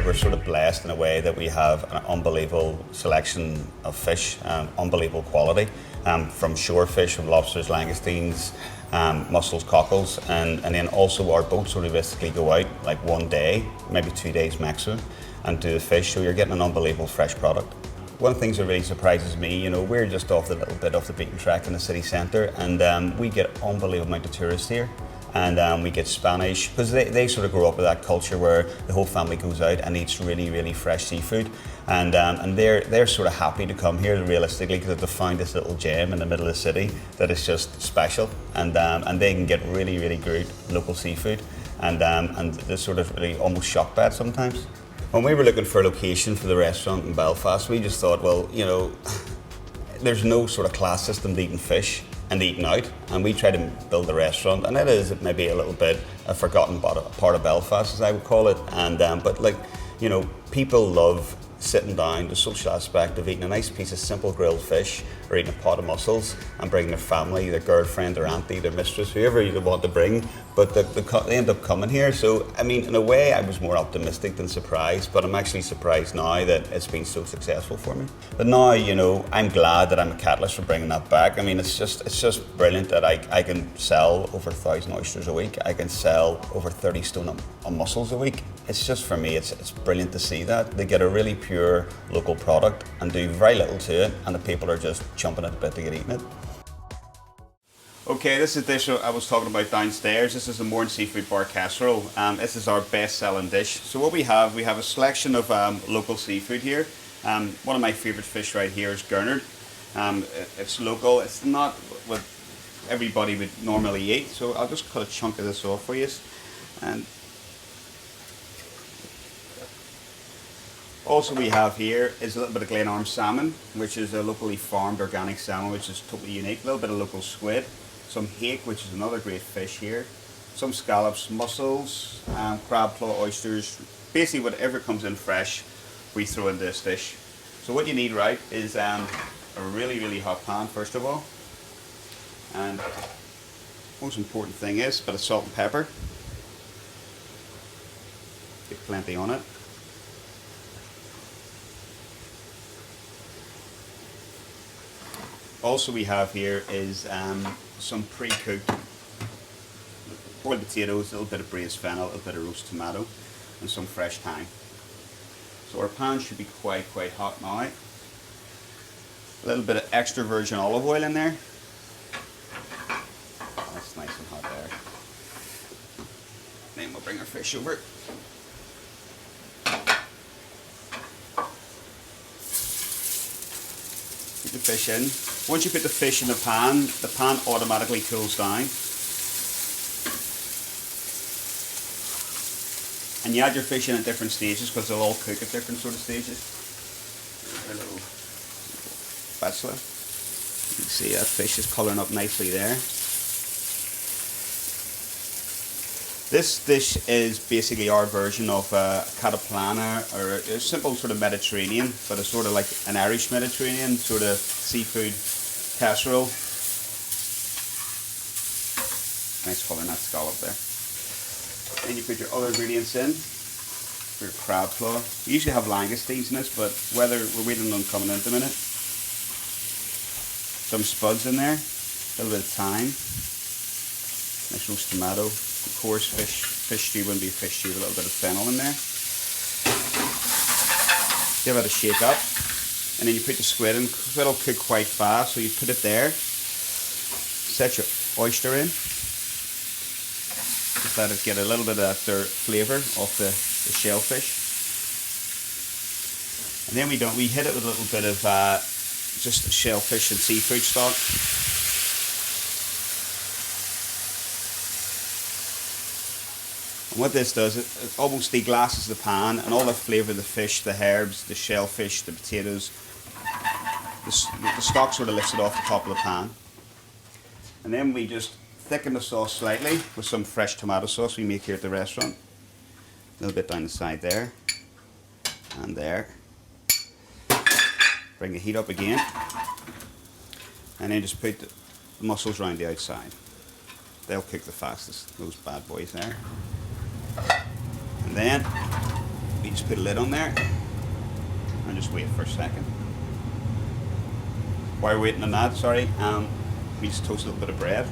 we're sort of blessed in a way that we have an unbelievable selection of fish, unbelievable quality, from shore fish, from lobsters, langoustines, mussels, cockles, and then also our boats sort of basically go out like one day, maybe 2 days maximum, and do the fish, so you're getting an unbelievable fresh product. One of the things that really surprises me, you know, we're just off the little bit off the beaten track in the city centre, and we get unbelievable amount of tourists here. And we get Spanish, because they sort of grow up with that culture where the whole family goes out and eats really, really fresh seafood. And they're sort of happy to come here realistically because they've found this little gem in the middle of the city that is just special. And they can get really, really good local seafood. And they're sort of really almost shocked by it sometimes. When we were looking for a location for the restaurant in Belfast, we just thought, well, you know, there's no sort of class system to eating fish and eating out, and we try to build a restaurant, and it is maybe a little bit a forgotten part of Belfast, as I would call it, and but like, you know, people love sitting down, the social aspect of eating a nice piece of simple grilled fish or eating a pot of mussels and bringing their family, their girlfriend, their auntie, their mistress, whoever you want to bring, but they end up coming here. So, I mean, in a way, I was more optimistic than surprised, but I'm actually surprised now that it's been so successful for me. But now, you know, I'm glad that I'm a catalyst for bringing that back. I mean, it's just brilliant that I can sell over 1,000 oysters a week. I can sell over 30 stone of mussels a week. It's just, for me, it's brilliant to see that. They get a really pure local product and do very little to it, and the people are just chomping at the bit to get eating it. Okay, this is the dish I was talking about downstairs. This is the Mourne seafood bar casserole. This is our best-selling dish. So what we have a selection of local seafood here. One of my favourite fish right here is gurnard. It's local. It's not what everybody would normally eat. So I'll just cut a chunk of this off for you. And also we have here is a little bit of Glenarm salmon, which is a locally farmed organic salmon, which is totally unique. A little bit of local squid, some hake, which is another great fish here, some scallops, mussels, crab claw, oysters, basically whatever comes in fresh, we throw in this dish. So what you need, right, is a really, really hot pan, first of all. And most important thing is a bit of salt and pepper. Get plenty on it. Also we have here is some pre-cooked boiled potatoes, a little bit of braised fennel, a little bit of roast tomato, and some fresh thyme. So our pan should be quite hot now. A little bit of extra virgin olive oil in there. That's nice and hot there. Then we'll bring our fish over. Put the fish in. Once you put the fish in the pan automatically cools down. And you add your fish in at different stages because they'll all cook at different sort of stages. A little spatula. You can see that fish is colouring up nicely there. This dish is basically our version of a cataplana, or a simple sort of Mediterranean, but it's sort of like an Irish Mediterranean sort of seafood casserole. Nice colour in that scallop there. Then you put your other ingredients in. Your crab claw. We usually have langoustines in this, but whether we're waiting on them coming in a minute. Some spuds in there. A little bit of thyme. Nice roast tomato. Of course, fish stew wouldn't be fish stew with a little bit of fennel in there. Give it a shake up, and then you put the squid in. Squid will cook quite fast, so you put it there. Set your oyster in. Just let it get a little bit of that flavour off the shellfish. And then we hit it with a little bit of just shellfish and seafood stock. And what this does, it almost deglasses the pan, and all the flavour of the fish, the herbs, the shellfish, the potatoes, the stock sort of lifts it off the top of the pan. And then we just thicken the sauce slightly with some fresh tomato sauce we make here at the restaurant. A little bit down the side there, and there. Bring the heat up again, and then just put the mussels around the outside. They'll cook the fastest, those bad boys there. And then we just put a lid on there and just wait for a second. While we're waiting on that, sorry, we just toast a little bit of bread.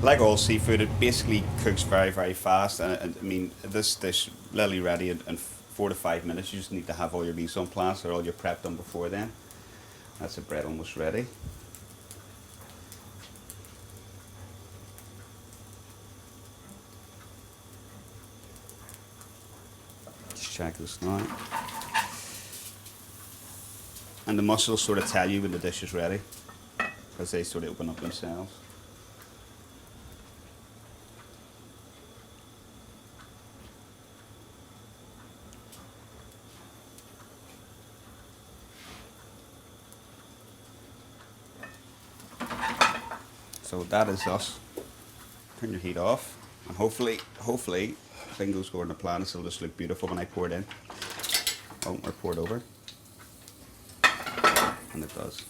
Like all seafood, it basically cooks very, very fast. And I mean, this dish literally ready in 4 to 5 minutes. You just need to have all your mise en place or all your prep done before then. That's the bread almost ready. Just check this now. And the mussels sort of tell you when the dish is ready, because they sort of open up themselves. So that is us. Turn your heat off, and hopefully, things go according to plan. This will just look beautiful when I pour it in. Oh, or pour it over, and it does.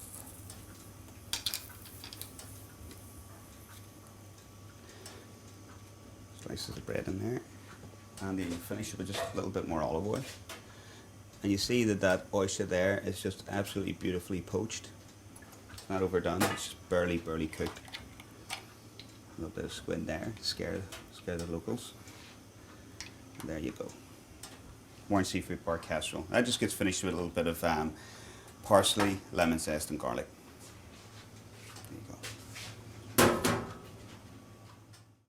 Slices of bread in there, and then you finish it with just a little bit more olive oil. And you see that oyster there is just absolutely beautifully poached. It's not overdone. It's just barely cooked. A little bit of squid there, scare the locals. And there you go. Mourne seafood bar casserole. That just gets finished with a little bit of parsley, lemon zest, and garlic.